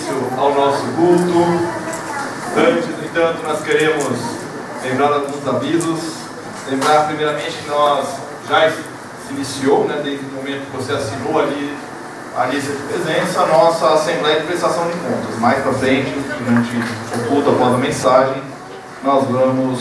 início ao nosso culto. Antes, no entanto, nós queremos lembrar alguns avisos. Lembrar primeiramente que nós já se iniciou, desde o momento que você assinou ali a lista de presença, a nossa Assembleia de Prestação de Contas. Mais para frente, durante o culto após a mensagem, nós vamos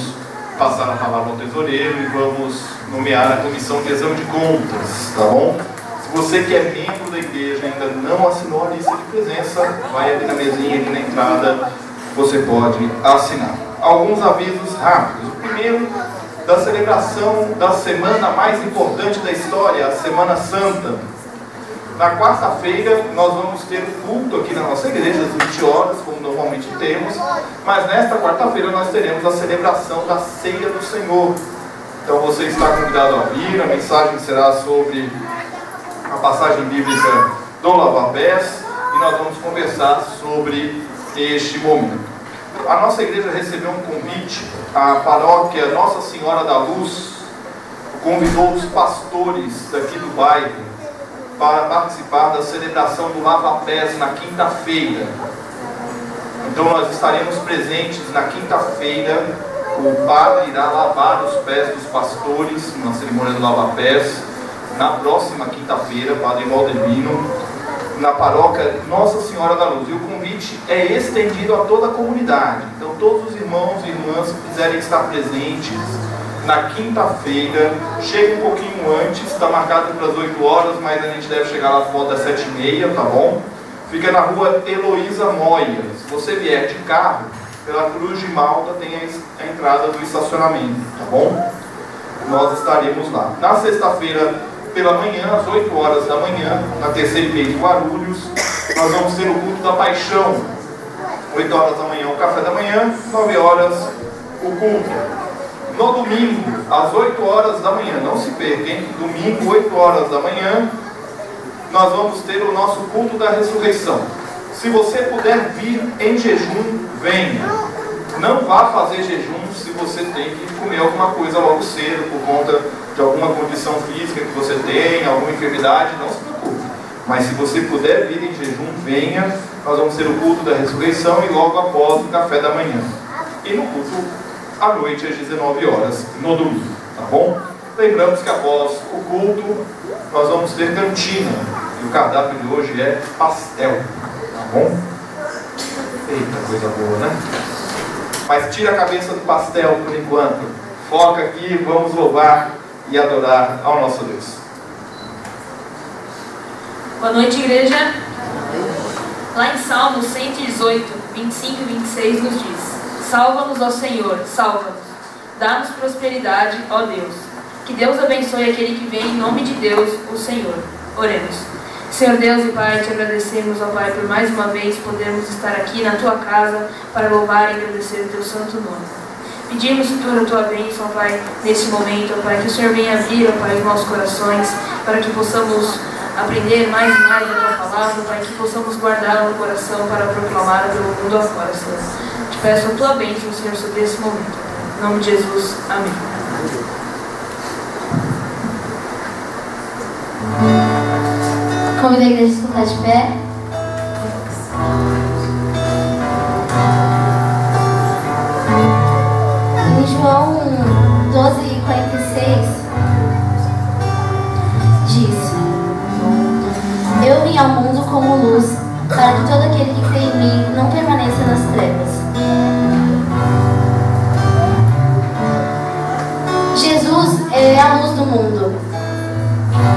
passar a palavra ao tesoureiro e vamos nomear a comissão de exame de contas, tá bom? Se você que é membro da igreja ainda não assinou a lista de presença, vai ali na mesinha, ali na entrada, você pode assinar. Alguns avisos rápidos. O primeiro, da celebração da semana mais importante da história, a Semana Santa. Na quarta-feira nós vamos ter um culto aqui na nossa igreja, às 20 horas, como normalmente temos, mas nesta quarta-feira nós teremos a celebração da Ceia do Senhor. Então você está convidado a vir, a mensagem será sobre a passagem bíblica do lava-pés e nós vamos conversar sobre este momento. A nossa igreja recebeu um convite, a paróquia Nossa Senhora da Luz convidou os pastores daqui do bairro para participar da celebração do lava-pés na quinta-feira. Então nós estaremos presentes na quinta-feira. O padre irá lavar os pés dos pastores na cerimônia do lava-pés. Na próxima quinta-feira, Padre Valdemino, na paróquia Nossa Senhora da Luz. E o convite é estendido a toda a comunidade. Então todos os irmãos e irmãs que quiserem estar presentes na quinta-feira, chega um pouquinho antes, está marcado para as 8 horas, mas a gente deve chegar lá por volta das 7h30, tá bom? Fica na rua Heloísa Moia. Se você vier de carro, pela Cruz de Malta tem a entrada do estacionamento, tá bom? Nós estaremos lá. Na sexta-feira, pela manhã, às 8 horas da manhã, na terceira igreja de Guarulhos, nós vamos ter o culto da paixão. 8 horas da manhã, o café da manhã, 9 horas, o culto. No domingo, às 8 horas da manhã, não se perca, hein? Domingo, 8 horas da manhã, nós vamos ter o nosso culto da ressurreição. Se você puder vir em jejum, venha. Não vá fazer jejum se você tem que comer alguma coisa logo cedo, por conta de alguma condição física que você tem, alguma enfermidade, não se preocupe. Mas se você puder vir em jejum, venha. Nós vamos ter o culto da ressurreição e logo após o café da manhã. E no culto à noite, às 19 horas, no domingo, tá bom? Lembramos que após o culto, nós vamos ter cantina. E o cardápio de hoje é pastel, tá bom? Eita, coisa boa, né? Mas tira a cabeça do pastel por enquanto. Foca aqui, vamos louvar e adorar ao nosso Deus. Boa noite, igreja. Lá em Salmos 118, 25 e 26 nos diz: salva-nos, ó Senhor, salva-nos. Dá-nos prosperidade, ó Deus. Que Deus abençoe aquele que vem em nome de Deus, o Senhor. Oremos. Senhor Deus e Pai, te agradecemos, ó Pai, por mais uma vez podermos estar aqui na Tua casa para louvar e agradecer o Teu santo nome. Pedimos por a Tua bênção, ó Pai, nesse momento, ó Pai, que o Senhor venha vir, ó Pai, os nossos corações, para que possamos aprender mais e mais da Tua palavra, Pai, que possamos guardar no coração para proclamar pelo mundo afora, Senhor. Te peço a Tua bênção, Senhor, sobre esse momento. Em nome de Jesus. Amém. Convido a igreja a se colocar de pé. Em João 12:46 diz: eu vim ao mundo como luz, para que todo aquele que crê em mim não permaneça nas trevas. Jesus é a luz do mundo.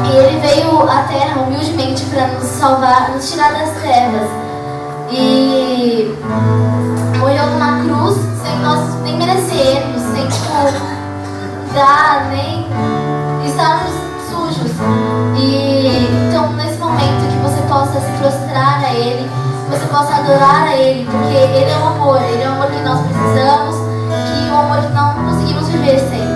E Ele veio à Terra humildemente para nos salvar, nos tirar das trevas. E morreu numa cruz sem nós nem merecermos, sem dar, nem estarmos sujos. E então nesse momento que você possa se prostrar a Ele, que você possa adorar a Ele, porque Ele é o amor que nós precisamos, que o amor que não conseguimos viver sem.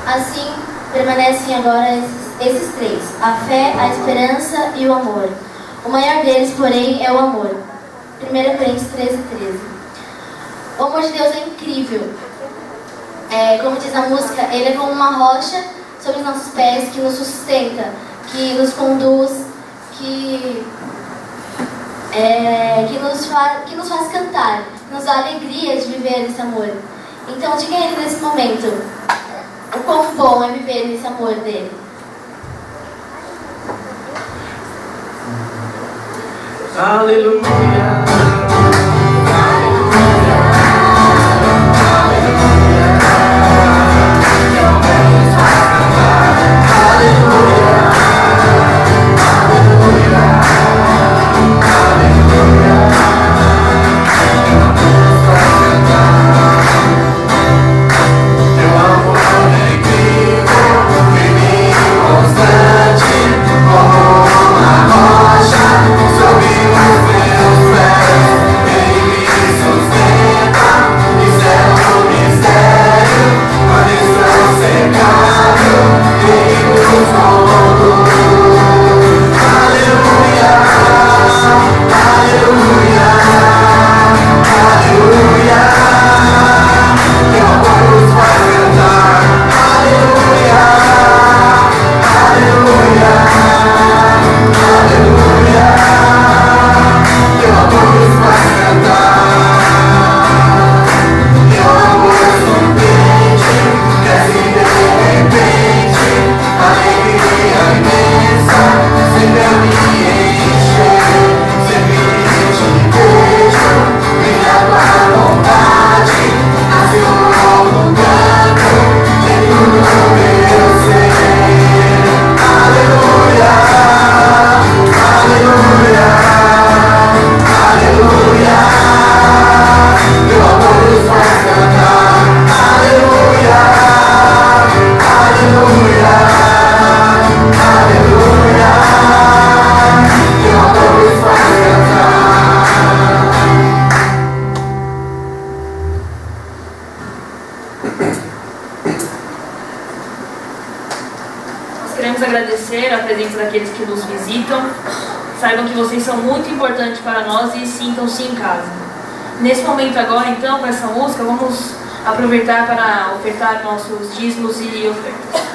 Assim permanecem agora esses três: a fé, a esperança e o amor. O maior deles, porém, é o amor. 1 Coríntios 13:13. O amor de Deus é incrível. Como diz a música, ele é como uma rocha sobre os nossos pés, que nos sustenta, que nos conduz, que nos faz cantar, que nos dá alegria de viver nesse amor. Então diga a ele nesse momento o quão bom é viver nesse amor dele. Aleluia. Queremos agradecer a presença daqueles que nos visitam. Saibam que vocês são muito importantes para nós e sintam-se em casa. Nesse momento agora, então, com essa música, vamos aproveitar para ofertar nossos dízimos e ofertas.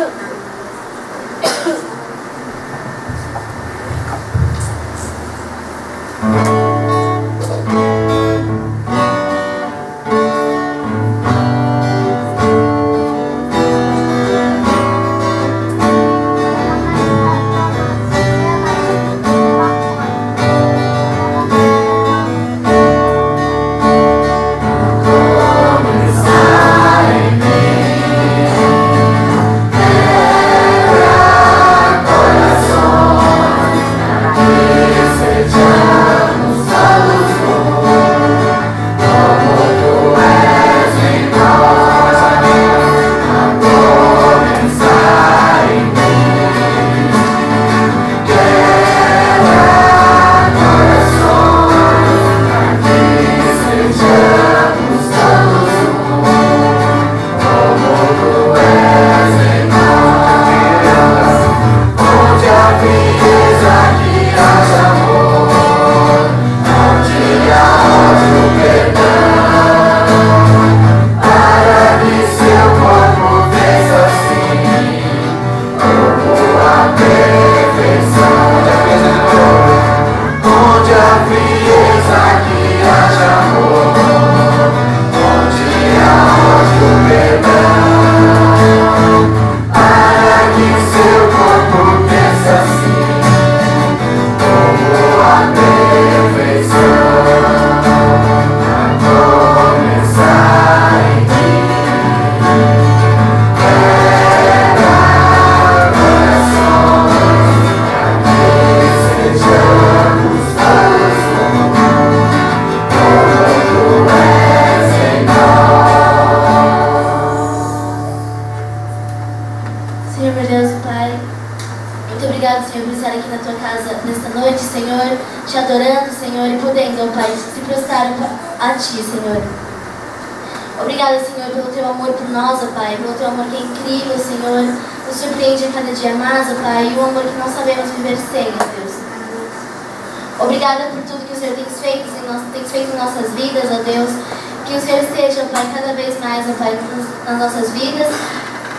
Obrigada, Senhor, pelo Teu amor por nós, ó Pai, pelo Teu amor que é incrível, Senhor, nos surpreende a cada dia mais, ó Pai, e um amor que não sabemos viver sem, ó Deus. Obrigada por tudo que o Senhor tem feito em nossas vidas, ó Deus, que o Senhor esteja, ó Pai, cada vez mais, ó Pai, nas nossas vidas,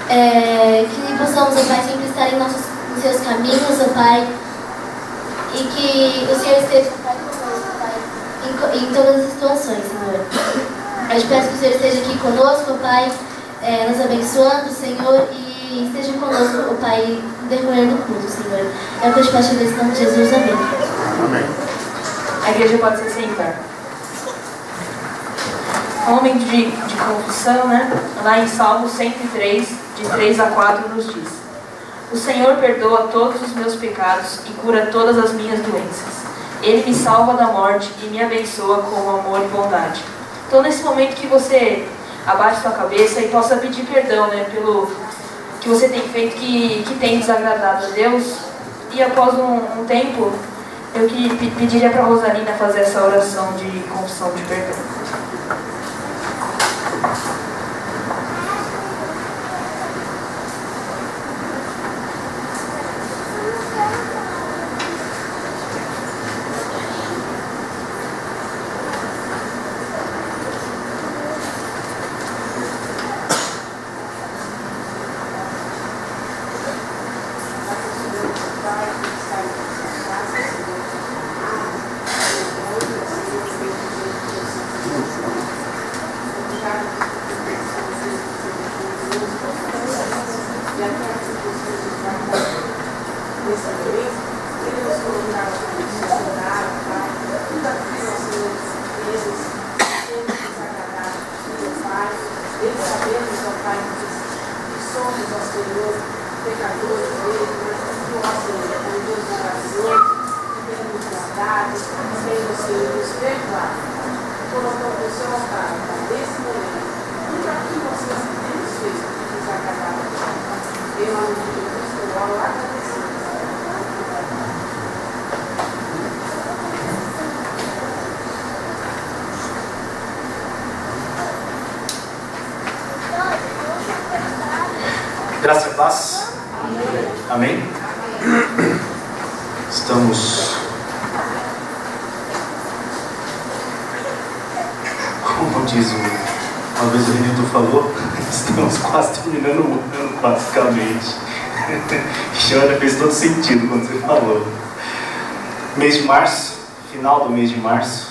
que possamos, ó Pai, sempre estar nos Seus caminhos, ó Pai, e que o Senhor esteja, ó Pai, conosco, ó Pai, em todas as situações, Senhor. Eu te peço que o Senhor esteja aqui conosco, ó Pai, nos abençoando, Senhor, e esteja conosco, ó Pai, no decorrer do culto, Senhor. É o que eu te peço nesse nome de Jesus, amém. Amém. A igreja pode se sentar. Homem de confissão, né? Lá em Salmo 103, de 3 a 4, nos diz: O Senhor perdoa todos os meus pecados e cura todas as minhas doenças. Ele me salva da morte e me abençoa com amor e bondade. Então, nesse momento que você abaixe sua cabeça e possa pedir perdão, né, pelo que você tem feito que tem desagradado a Deus. E após um tempo, eu pediria para a Rosalina fazer essa oração de confissão de perdão. Graça e paz. Amém? Estamos, como diz uma vez o Benito falou, estamos quase terminando o ano, basicamente. E olha, fez todo sentido quando você falou. Mês de março, final do mês de março,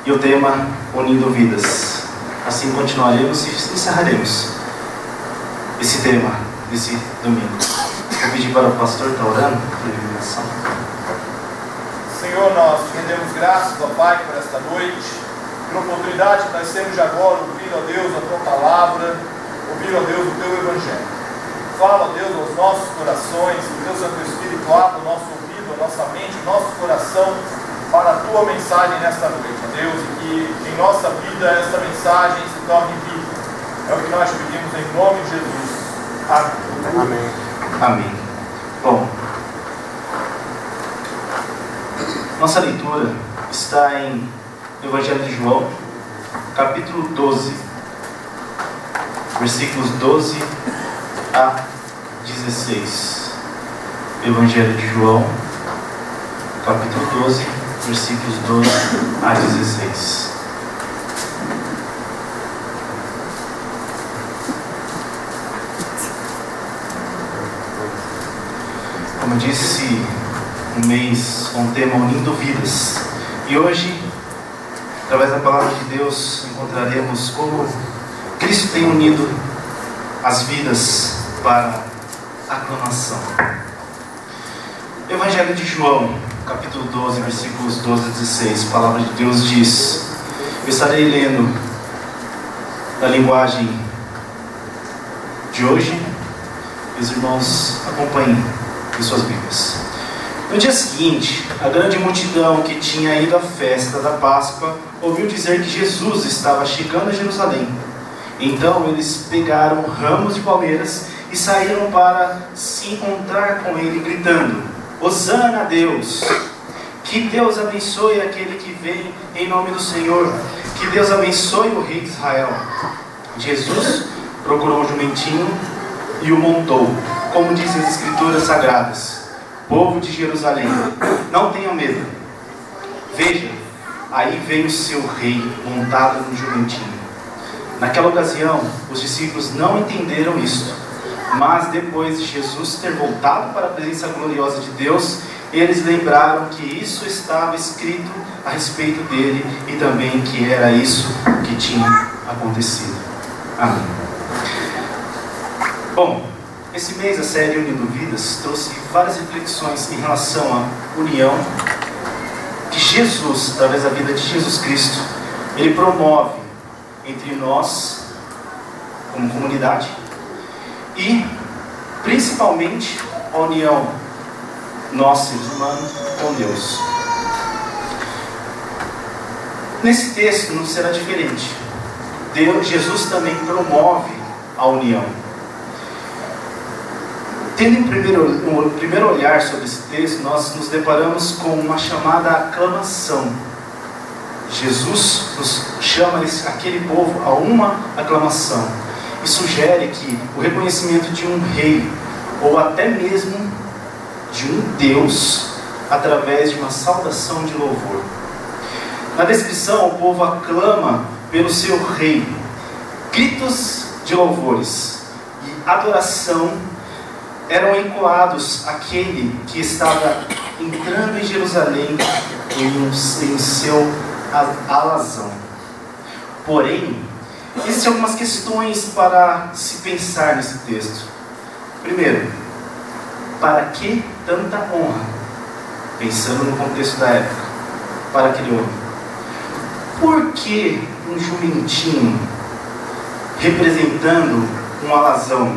e o tema Unindo Vidas. Assim continuaremos e encerraremos esse tema desse domingo. Vou pedir para o pastor estar orando por iluminação. Senhor, nós te rendemos graças, ó Pai, por esta noite, pela oportunidade que nós temos de agora ouvir, ó Deus, a Tua palavra, ouvir, ó Deus, o Teu Evangelho. Fala, ó Deus, aos nossos corações, que o Teu Santo Espírito abra o nosso ouvido, a nossa mente, o nosso coração para a Tua mensagem nesta noite, ó Deus, e que em nossa vida esta mensagem se torne vida. É o que nós te pedimos em nome de Jesus. Amém. Amém. Amém. Bom, nossa leitura está em Evangelho de João, capítulo 12, versículos 12 a 16. Evangelho de João, capítulo 12, versículos 12 a 16. Como disse, um mês com o tema Unindo Vidas. E hoje, através da palavra de Deus, encontraremos como Cristo tem unido as vidas para a aclamação. Evangelho de João, capítulo 12, versículos 12 a 16. A palavra de Deus diz: eu estarei lendo na linguagem de hoje, e os irmãos acompanhem em suas Bíblias. No dia seguinte, a grande multidão que tinha ido à festa da Páscoa ouviu dizer que Jesus estava chegando a Jerusalém. Então eles pegaram ramos de palmeiras e saíram para se encontrar com ele, gritando: Hosana a Deus! Que Deus abençoe aquele que vem em nome do Senhor! Que Deus abençoe o rei de Israel. Jesus procurou um jumentinho e o montou, como dizem as escrituras sagradas. Povo de Jerusalém, não tenham medo. Veja, aí veio o seu rei montado no jumentinho. Naquela ocasião, os discípulos não entenderam isto, mas depois de Jesus ter voltado para a presença gloriosa de Deus, eles lembraram que isso estava escrito a respeito dele e também que era isso que tinha acontecido. Amém. Bom, esse mês a série Unindo Vidas trouxe várias reflexões em relação à união que Jesus, através da vida de Jesus Cristo, ele promove entre nós como comunidade e principalmente a união nós seres humanos com Deus. Nesse texto não será diferente. Jesus também promove a união. Tendo um primeiro olhar sobre esse texto, nós nos deparamos com uma chamada aclamação. Jesus nos chama aquele povo a uma aclamação e sugere que o reconhecimento de um rei, ou até mesmo de um Deus, através de uma saudação de louvor. Na descrição, o povo aclama pelo seu rei. Gritos de louvores e adoração eram ecoados àquele que estava entrando em Jerusalém em seu alazão. Porém, existem algumas questões para se pensar nesse texto. Primeiro, para que tanta honra? Pensando no contexto da época, para aquele homem. Por que um jumentinho representando um alazão?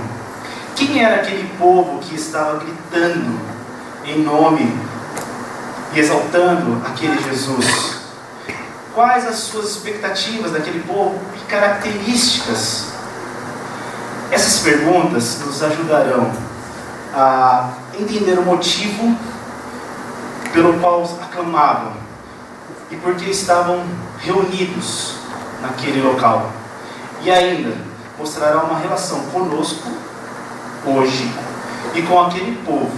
Quem era aquele povo que estava gritando em nome e exaltando aquele Jesus? Quais as suas expectativas daquele povo e características? Essas perguntas nos ajudarão a entender o motivo pelo qual aclamavam e por que estavam reunidos naquele local. E ainda mostrará uma relação conosco hoje e com aquele povo.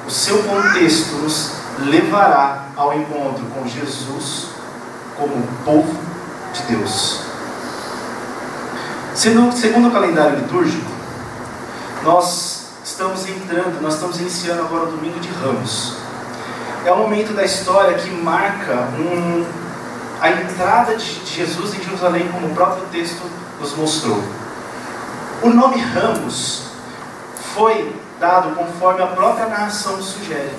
O seu contexto nos levará ao encontro com Jesus como povo de Deus. Segundo o calendário litúrgico, nós estamos iniciando agora o domingo de Ramos. É o momento da história que marca a entrada de Jesus em Jerusalém, como o próprio texto nos mostrou. O nome Ramos foi dado conforme a própria narração sugere.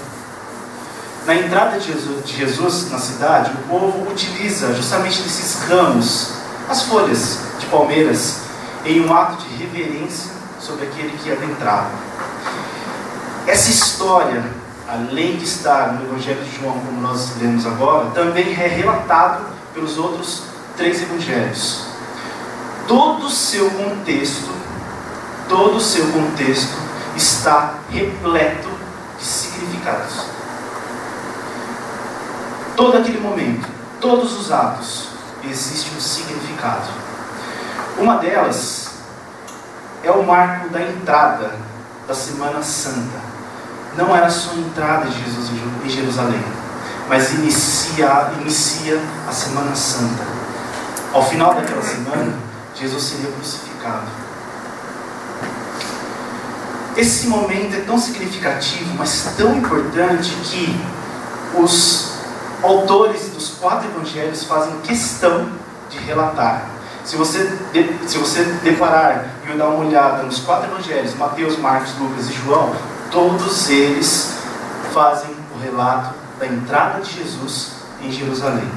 Na entrada de Jesus na cidade, o povo utiliza justamente desses ramos, as folhas de palmeiras, em um ato de reverência sobre aquele que adentrava. Essa história, além de estar no Evangelho de João, como nós lemos agora, também é relatado pelos outros 3 evangelhos. Todo o seu contexto está repleto de significados. Todo aquele momento, todos os atos, existe um significado. Uma delas é o marco da entrada da Semana Santa. Não era só a entrada de Jesus em Jerusalém, mas inicia a Semana Santa. Ao final daquela semana, Jesus seria crucificado. Esse momento é tão significativo, mas tão importante, que os autores dos 4 evangelhos fazem questão de relatar. Se você deparar e dar uma olhada nos 4 evangelhos, Mateus, Marcos, Lucas e João, todos eles fazem o relato da entrada de Jesus em Jerusalém.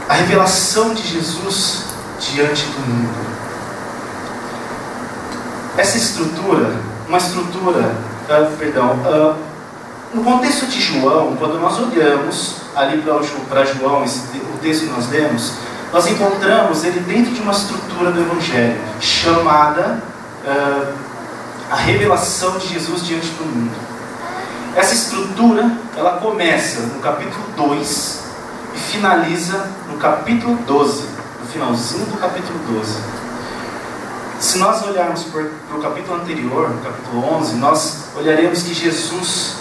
A revelação de Jesus diante do mundo. Essa estrutura, no contexto de João, quando nós olhamos ali para João, o texto que nós lemos, nós encontramos ele dentro de uma estrutura do Evangelho, chamada a revelação de Jesus diante do mundo. Essa estrutura, ela começa no capítulo 2 e finaliza no capítulo 12, no finalzinho do capítulo 12. Se nós olharmos para o capítulo anterior, no capítulo 11, nós olharemos que Jesus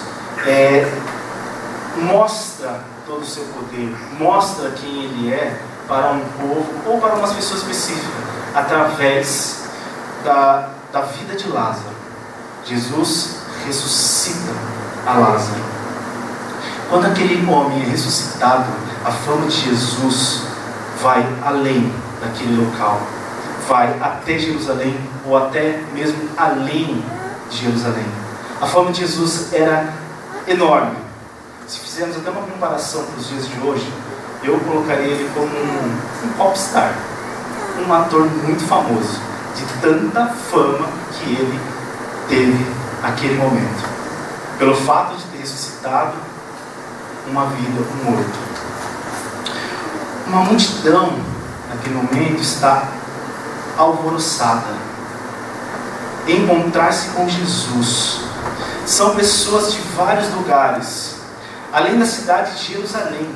mostra todo o seu poder, mostra quem Ele é para um povo ou para umas pessoas específicas, através da vida de Lázaro. Jesus ressuscita a Lázaro. Quando aquele homem é ressuscitado, a fama de Jesus vai além daquele local, vai até Jerusalém ou até mesmo além de Jerusalém. A fama de Jesus era enorme. Se fizermos até uma comparação para os dias de hoje, eu colocaria ele como um popstar, um ator muito famoso, de tanta fama que ele teve naquele momento, pelo fato de ter ressuscitado uma vida, um morto. Uma multidão naquele momento está alvoroçada em encontrar-se com Jesus. São pessoas de vários lugares, além da cidade de Jerusalém.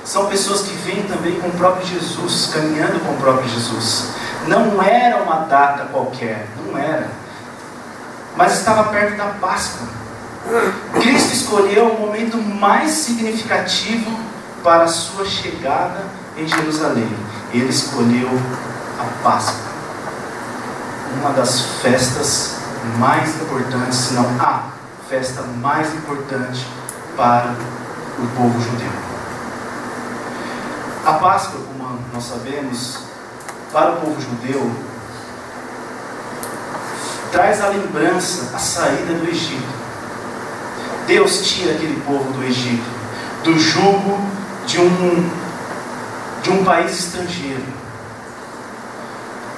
São pessoas que vêm também com o próprio Jesus, caminhando com o próprio Jesus. Não era uma data qualquer, não era, mas estava perto da Páscoa. Cristo escolheu o momento mais significativo para a sua chegada em Jerusalém. Ele escolheu a Páscoa, uma das festas mais importantes, se não a festa mais importante para o povo judeu. A Páscoa, como nós sabemos, para o povo judeu, traz a lembrança, a saída do Egito. Deus tira aquele povo do Egito, do jugo de um país estrangeiro.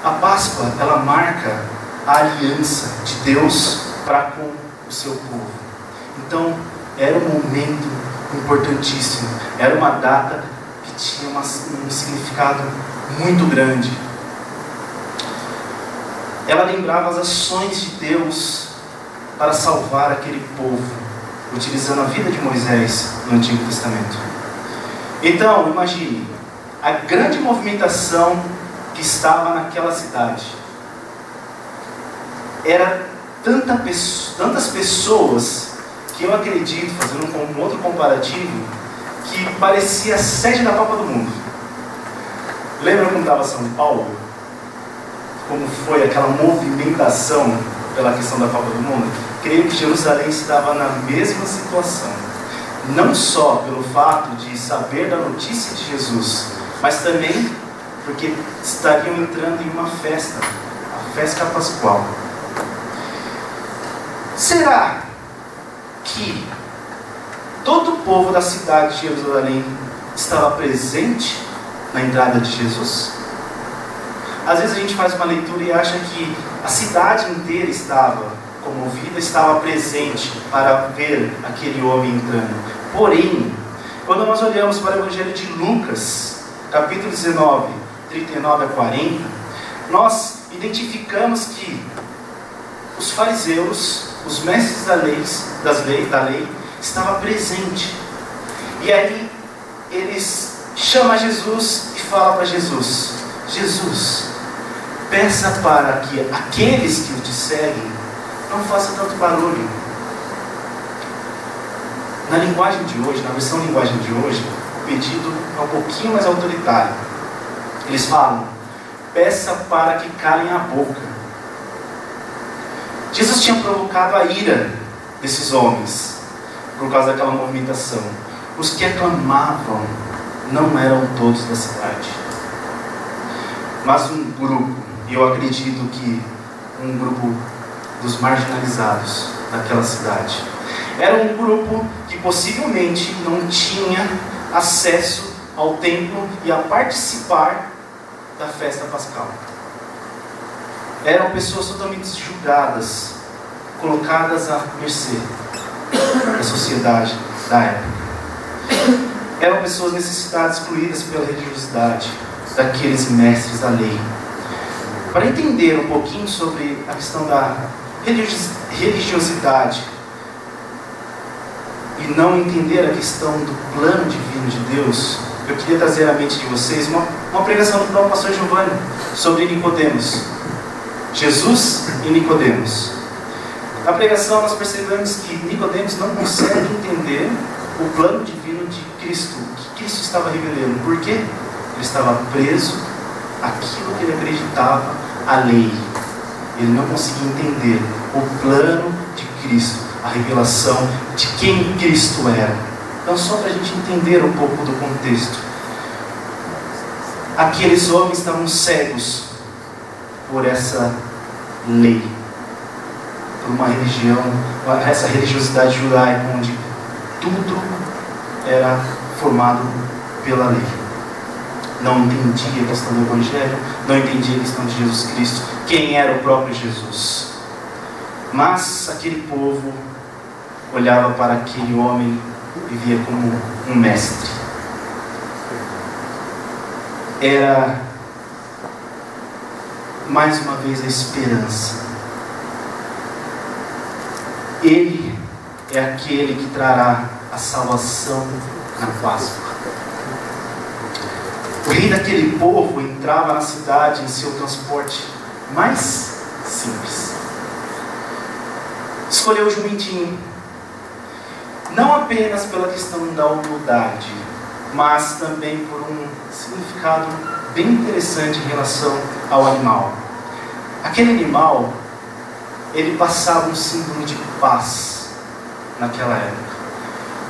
A Páscoa, ela marca a aliança de Deus para com o seu povo. Então, era um momento importantíssimo, era uma data que tinha um significado muito grande. Ela lembrava as ações de Deus para salvar aquele povo, utilizando a vida de Moisés no Antigo Testamento. Então, imagine a grande movimentação que estava naquela cidade. Era tantas pessoas que eu acredito, fazendo um outro comparativo, que parecia a sede da Copa do Mundo. Lembra quando estava São Paulo? Como foi aquela movimentação pela questão da Copa do Mundo? Creio que Jerusalém estava na mesma situação. Não só pelo fato de saber da notícia de Jesus, mas também porque estariam entrando em uma festa, a festa pascual. Será que todo o povo da cidade de Jerusalém estava presente na entrada de Jesus? Às vezes a gente faz uma leitura e acha que a cidade inteira estava comovida, estava presente para ver aquele homem entrando. Porém, quando nós olhamos para o Evangelho de Lucas, capítulo 19, 39 a 40, nós identificamos que os fariseus, os mestres da lei, estavam presentes. E aí eles chamam Jesus e falam para Jesus: Jesus, peça para que aqueles que te seguem não façam tanto barulho. Na linguagem de hoje, na versão linguagem de hoje, o pedido é um pouquinho mais autoritário. Eles falam: peça para que calem a boca. Jesus tinha provocado a ira desses homens por causa daquela movimentação. Os que aclamavam não eram todos da cidade, mas um grupo, e eu acredito que um grupo dos marginalizados daquela cidade. Era um grupo que possivelmente não tinha acesso ao templo e a participar da festa pascal. Eram pessoas totalmente julgadas, colocadas à mercê da sociedade da época. Eram pessoas necessitadas, excluídas pela religiosidade daqueles mestres da lei. Para entender um pouquinho sobre a questão da religiosidade e não entender a questão do plano divino de Deus, eu queria trazer à mente de vocês uma pregação do próprio pastor Giovanni sobre Nicodemos. Jesus e Nicodemos. Na pregação nós percebemos que Nicodemos não consegue entender o plano divino de Cristo, o que Cristo estava revelando. Por quê? Ele estava preso àquilo que ele acreditava, a lei. Ele não conseguia entender o plano de Cristo, a revelação de quem Cristo era. Então, só para a gente entender um pouco do contexto. Aqueles homens estavam cegos por essa lei, por uma religião, essa religiosidade judaica, onde tudo era formado pela lei. Não entendia a questão do Evangelho, não entendia a questão de Jesus Cristo, quem era o próprio Jesus. Mas aquele povo olhava para aquele homem e via como um mestre. Era mais uma vez a esperança. Ele é aquele que trará a salvação na Páscoa. O rei daquele povo entrava na cidade em seu transporte mais simples. Escolheu o jumentinho, não apenas pela questão da humildade, mas também por um significado bem interessante em relação ao animal. Aquele animal, ele passava um símbolo de paz naquela época.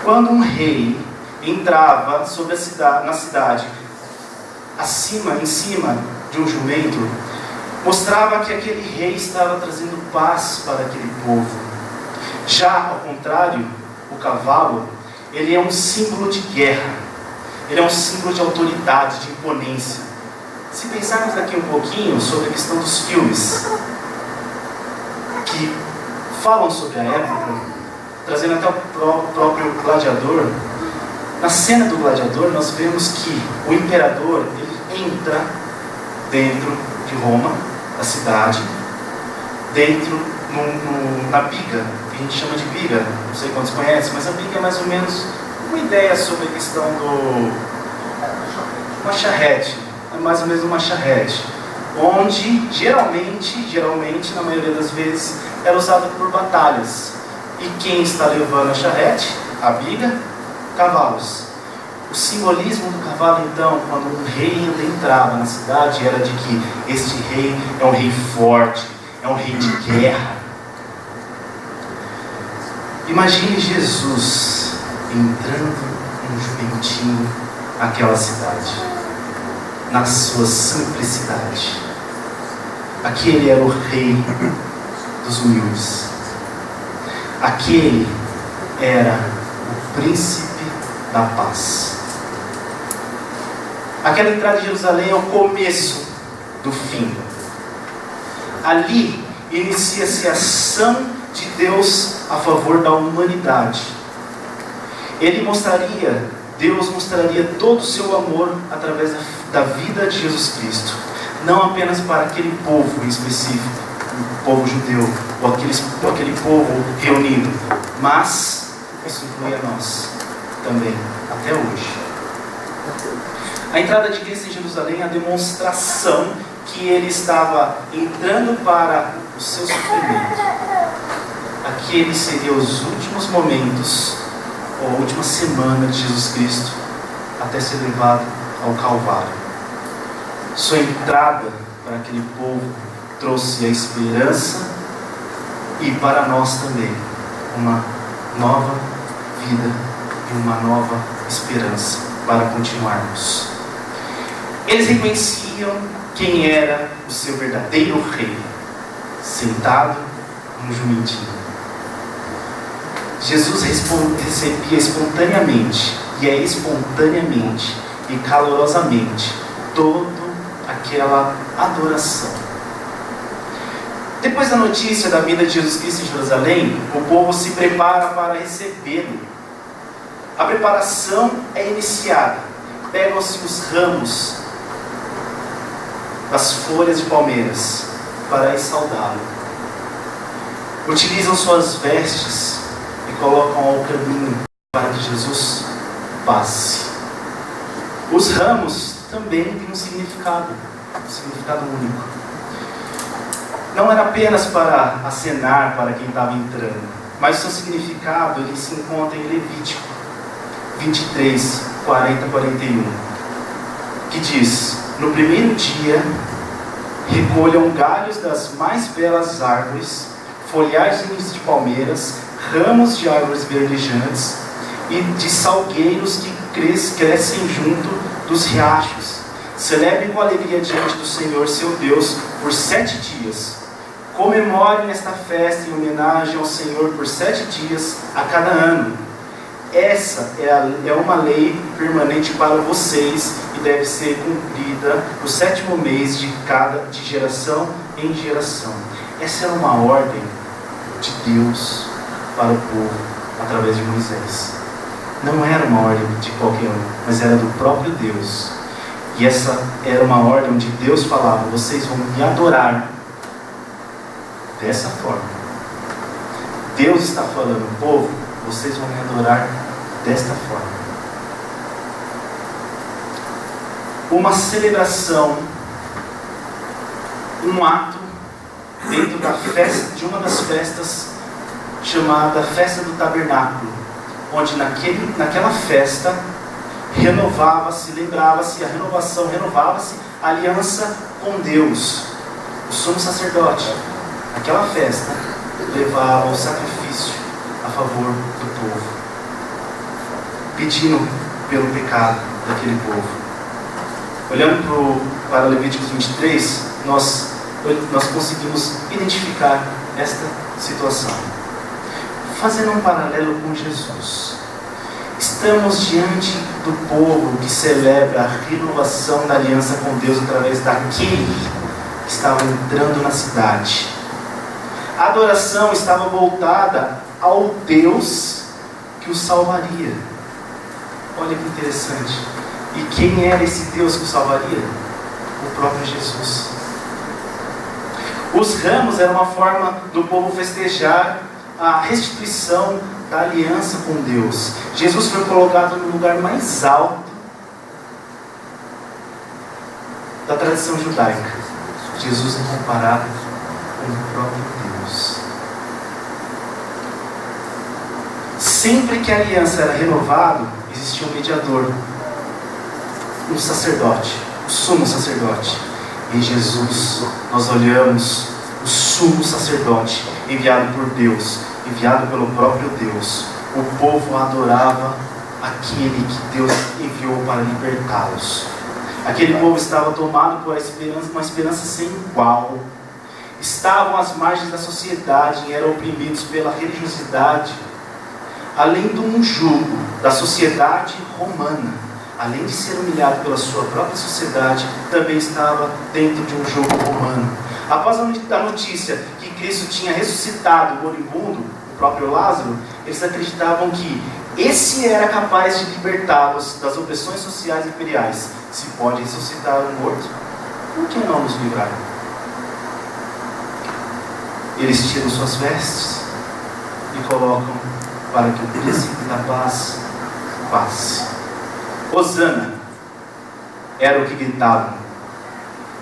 Quando um rei entrava sobre na cidade, em cima de um jumento, mostrava que aquele rei estava trazendo paz para aquele povo. Já ao contrário, o cavalo, ele é um símbolo de guerra, ele é um símbolo de autoridade, de imponência. Se pensarmos aqui um pouquinho sobre a questão dos filmes que falam sobre a época, trazendo até o próprio gladiador, na cena do gladiador nós vemos que o imperador, ele entra dentro de Roma, da cidade, dentro na biga, que a gente chama de biga, não sei quantos conhecem, mas a biga é mais ou menos uma ideia sobre a questão uma charrete, é mais ou menos uma charrete, onde geralmente, na maioria das vezes, era usada por batalhas. E quem está levando a charrete, a biga? Cavalos. O simbolismo do cavalo, então, quando um rei entrava na cidade, era de que este rei é um rei forte, é um rei de guerra. Imagine Jesus entrando um jumentinho naquela cidade, na sua simplicidade. Aquele era o rei dos humildes. Aquele era o príncipe da paz. Aquela entrada de Jerusalém é o começo do fim. Ali inicia-se a ação de Deus a favor da humanidade. Deus mostraria todo o seu amor através da vida de Jesus Cristo. Não apenas para aquele povo em específico, o povo judeu, ou aquele povo reunido, mas isso inclui a nós também, até hoje. A entrada de Cristo em Jerusalém é a demonstração que ele estava entrando para o seu sofrimento. Aquele seria os últimos momentos, ou a última semana de Jesus Cristo, até ser levado ao Calvário. Sua entrada para aquele povo trouxe a esperança e para nós também uma nova vida e uma nova esperança para continuarmos. Eles reconheciam quem era o seu verdadeiro rei, sentado no jumentinho. Jesus recebia espontaneamente, e é espontaneamente e calorosamente, toda aquela adoração. Depois da notícia da vida de Jesus Cristo em Jerusalém, o povo se prepara para recebê-lo. A preparação é iniciada. Pegam-se os ramos das folhas de palmeiras para ir saudá-lo. Utilizam suas vestes e colocam ao caminho para que Jesus passe. Os ramos também têm um significado único. Não era apenas para acenar para quem estava entrando, mas o seu significado ele se encontra em Levítico 23, 40, 41, que diz: no primeiro dia, recolham galhos das mais belas árvores, folhagens de palmeiras, ramos de árvores verdejantes e de salgueiros que crescem junto dos riachos. Celebrem com alegria diante do Senhor seu Deus por 7 dias. Comemorem esta festa em homenagem ao Senhor por 7 dias a cada ano. Essa é uma lei permanente para vocês e deve ser cumprida no 7º mês de geração em geração. Essa era uma ordem de Deus para o povo através de Moisés. Não era uma ordem de qualquer um, mas era do próprio Deus. E essa era uma ordem onde Deus falava: vocês vão me adorar dessa forma. Deus está falando: povo, vocês vão me adorar desta forma. Uma celebração, um ato dentro da festa, de uma das festas chamada Festa do Tabernáculo, onde naquela festa renovava-se a aliança com Deus. O sumo sacerdote, naquela festa, levava o sacrifício a favor do povo, pedindo pelo pecado daquele povo. Olhando para Levíticos 23, nós conseguimos identificar esta situação. Fazendo um paralelo com Jesus, estamos diante do povo que celebra a renovação da aliança com Deus através daquele que estava entrando na cidade. A adoração estava voltada ao Deus que o salvaria. Olha que interessante. E quem era esse Deus que o salvaria? O próprio Jesus. Os ramos eram uma forma do povo festejar a restituição da aliança com Deus. Jesus foi colocado no lugar mais alto da tradição judaica. Jesus é comparado com o próprio Deus. Sempre que a aliança era renovada, existia um mediador, um sacerdote, o sumo sacerdote. Em Jesus nós olhamos o sumo sacerdote enviado por Deus, enviado pelo próprio Deus. O povo adorava aquele que Deus enviou para libertá-los. Aquele povo estava tomado por uma esperança sem igual. Estavam às margens da sociedade e eram oprimidos pela religiosidade, além de um jugo da sociedade romana. Além de ser humilhado pela sua própria sociedade, também estava dentro de um jugo romano. Após a notícia que Cristo tinha ressuscitado o moribundo, o próprio Lázaro, eles acreditavam que esse era capaz de libertá-los das opressões sociais e imperiais. Se pode ressuscitar um morto, por que não nos livrar? Eles tiram suas vestes e colocam para que o príncipe da paz passe. Hosana era o que gritavam.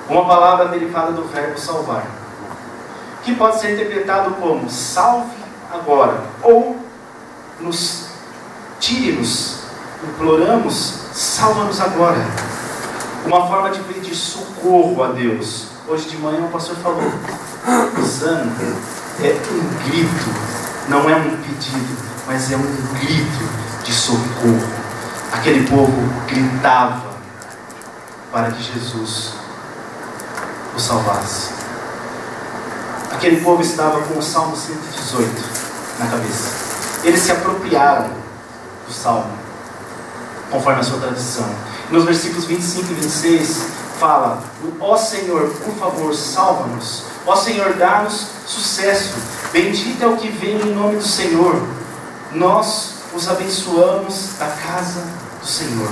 Uma palavra derivada do verbo salvar, que pode ser interpretado como salve agora, ou tire-nos, imploramos, salva-nos agora. Uma forma de pedir socorro a Deus. Hoje de manhã o pastor falou: Hosana é um grito, não é um pedido, mas é um grito de socorro. Aquele povo gritava para que Jesus o salvasse. Aquele povo estava com o Salmo 118 na cabeça. Eles se apropriaram do Salmo, conforme a sua tradição. Nos versículos 25 e 26 fala: ó Senhor, por favor, salva-nos. Ó Senhor, dá-nos sucesso. Bendito é o que vem em nome do Senhor. Nós os abençoamos da casa do Senhor.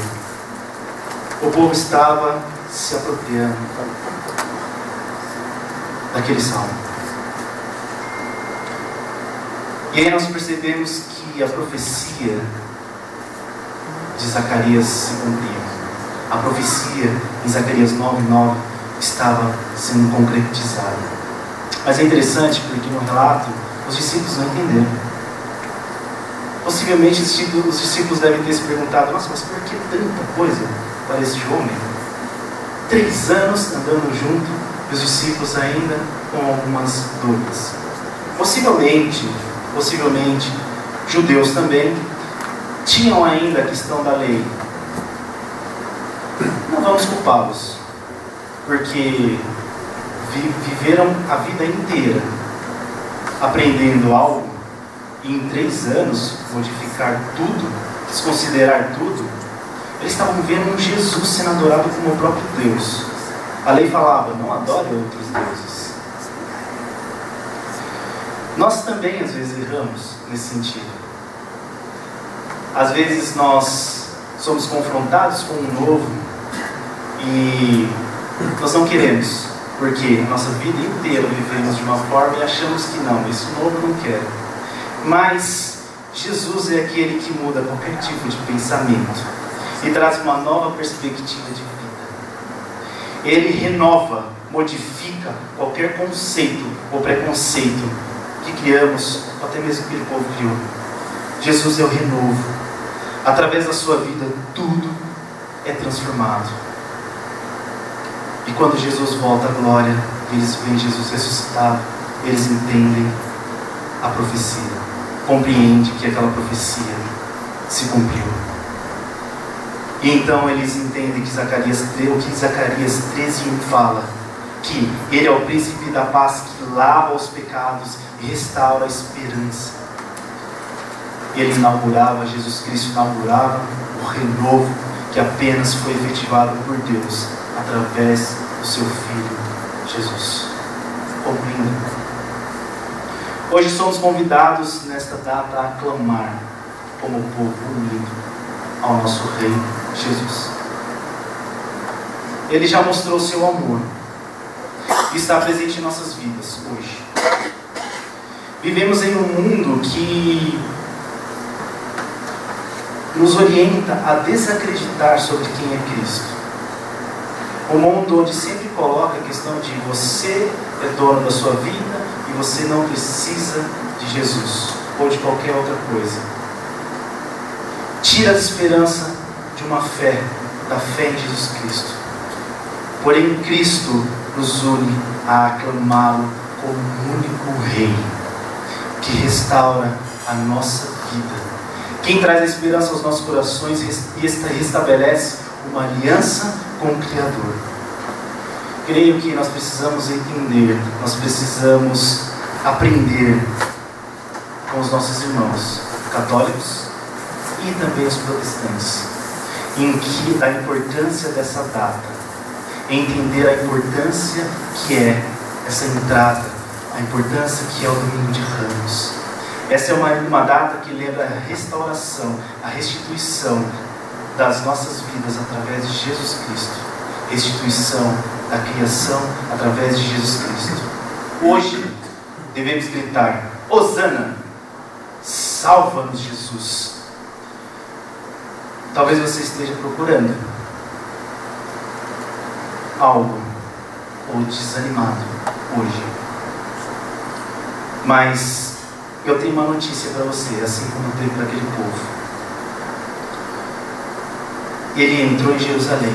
O povo estava se apropriando daquele salmo. E aí nós percebemos que a profecia de Zacarias se cumpriam. A profecia em Zacarias 9:9 estava sendo concretizada. Mas é interessante porque no relato os discípulos não entenderam. Possivelmente os discípulos devem ter se perguntado: nossa, mas por que tanta coisa para este homem? 3 anos andando junto e os discípulos ainda com algumas dúvidas. Possivelmente, judeus também tinham ainda a questão da lei. Não vamos culpá-los, porque viveram a vida inteira aprendendo algo e em 3 anos modificar tudo, desconsiderar tudo. Eles estavam vendo um Jesus sendo adorado como o próprio Deus. A lei falava: não adore outros deuses. Nós também às vezes erramos nesse sentido. Às vezes nós somos confrontados com um novo e nós não queremos, porque a nossa vida inteira vivemos de uma forma e achamos que não, esse novo eu não quero. Mas Jesus é aquele que muda qualquer tipo de pensamento e traz uma nova perspectiva de vida. Ele renova, modifica qualquer conceito ou preconceito que criamos, ou até mesmo que o povo criou. Jesus é o renovo. Através da sua vida, tudo é transformado. E quando Jesus volta à glória, eles veem Jesus ressuscitado, eles entendem a profecia, compreendem que aquela profecia se cumpriu. E então eles entendem que Zacarias 13:1 fala que Ele é o príncipe da paz que lava os pecados e restaura a esperança. Jesus Cristo inaugurava o renovo que apenas foi efetivado por Deus através do seu Filho Jesus. Compreenda. Hoje somos convidados nesta data a aclamar como povo unido ao nosso Rei Jesus. Ele já mostrou seu amor e está presente em nossas vidas hoje. Vivemos em um mundo que nos orienta a desacreditar sobre quem é Cristo. Um mundo onde sempre coloca a questão de você é dono da sua vida e você não precisa de Jesus ou de qualquer outra coisa. Tira a esperança de uma fé, da fé em Jesus Cristo. Porém, Cristo nos une a aclamá-lo como o único Rei que restaura a nossa vida. Quem traz a esperança aos nossos corações e restabelece uma aliança com o Criador. Creio que nós precisamos entender, nós precisamos aprender com os nossos irmãos católicos e também os protestantes, em que a importância dessa data, entender a importância que é essa entrada, a importância que é o Domingo de Ramos. Essa é uma data que lembra a restauração, a restituição das nossas vidas através de Jesus Cristo. Restituição da criação através de Jesus Cristo. Hoje devemos gritar: Hosana, salva-nos Jesus. Talvez você esteja procurando algo ou desanimado hoje. Mas eu tenho uma notícia para você, assim como teve para aquele povo. Ele entrou em Jerusalém.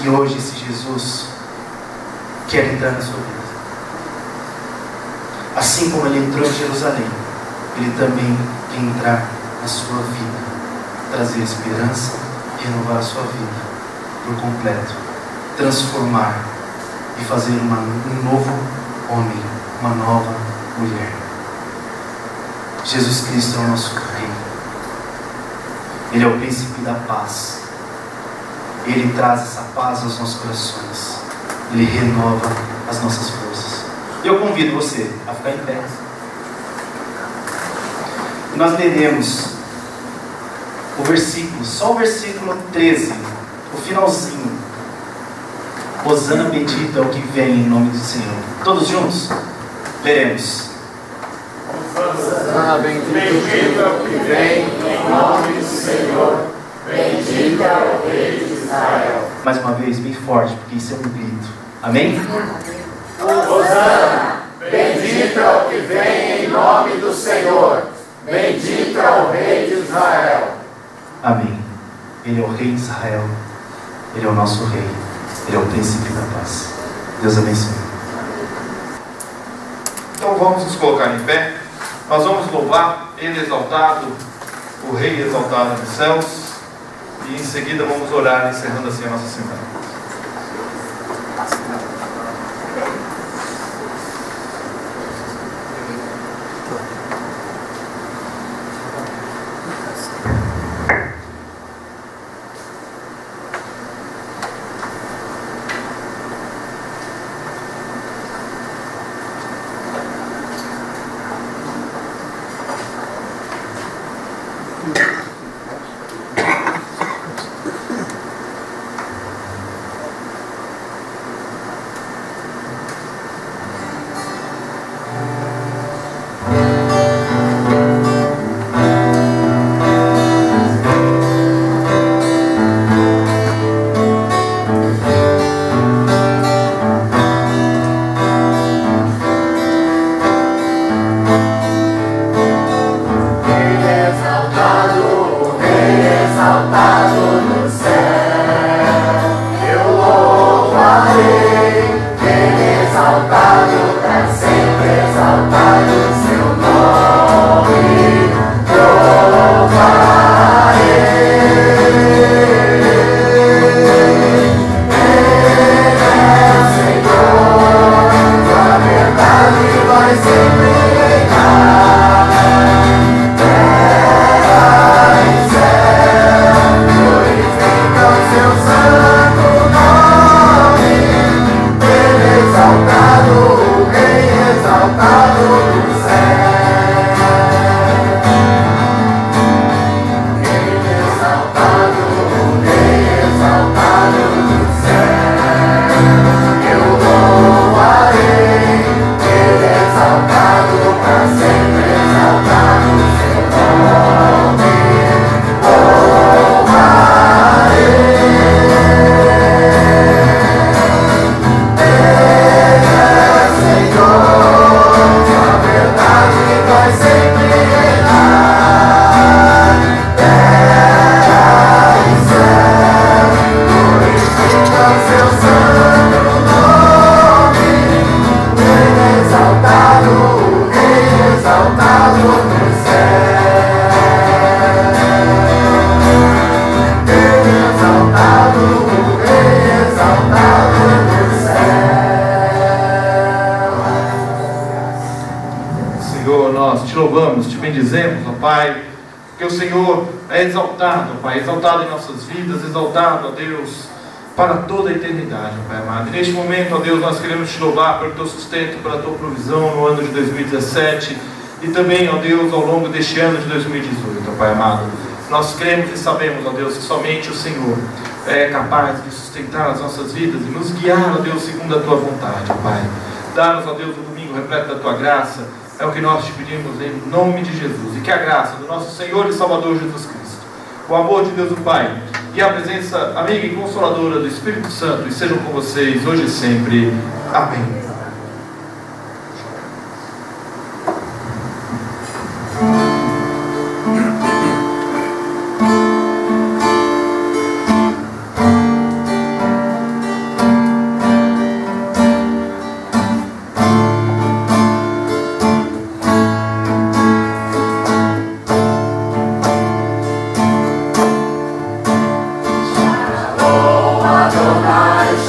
E hoje esse Jesus quer entrar na sua vida. Assim como ele entrou em Jerusalém, ele também quer entrar na sua vida, trazer esperança e renovar a sua vida por completo, transformar e fazer um novo homem, uma nova mulher. Jesus Cristo é o nosso Rei. Ele é o príncipe da paz. Ele traz essa paz aos nossos corações. Ele renova as nossas forças. Eu convido você a ficar em pé. E nós leremos o versículo, só o versículo 13, o finalzinho. Hosana bendito é o que vem em nome do Senhor. Todos juntos? Leremos. Hosana bendito é o que vem em nome do Senhor, bendito é o Rei de Israel. Mais uma vez, bem forte, porque isso é um grito. Amém? Hosana, bendito é o que vem em nome do Senhor, bendito é o Rei de Israel. Amém. Ele é o Rei de Israel. Ele é o nosso Rei. Ele é o Príncipe da paz. Deus abençoe. Então vamos nos colocar em pé. Nós vamos louvar Ele exaltado, o Rei exaltado nos céus. E em seguida vamos orar, encerrando assim a nossa semana. Bendizemos, ó Pai, porque o Senhor é exaltado, ó Pai, exaltado em nossas vidas, exaltado, ó Deus, para toda a eternidade, ó Pai amado. E neste momento, ó Deus, nós queremos te louvar pelo teu sustento, pela tua provisão no ano de 2017 e também, ó Deus, ao longo deste ano de 2018, ó Pai amado. Nós cremos e sabemos, ó Deus, que somente o Senhor é capaz de sustentar as nossas vidas e nos guiar, ó Deus, segundo a tua vontade, ó Pai. Dá-nos, ó Deus, um domingo repleto da tua graça. É o que nós te pedimos em nome de Jesus. E que a graça do nosso Senhor e Salvador Jesus Cristo, o amor de Deus o Pai e a presença amiga e consoladora do Espírito Santo estejam com vocês hoje e sempre. Amém.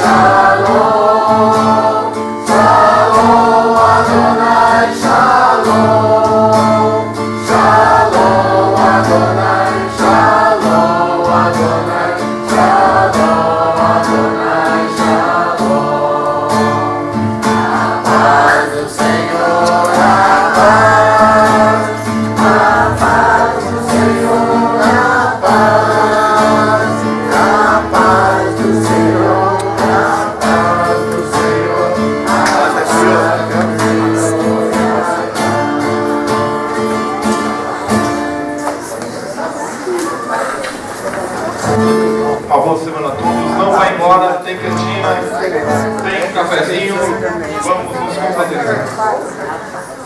Shalom, lado tem cantina, tem um cafezinho, vamos nos confraternizar.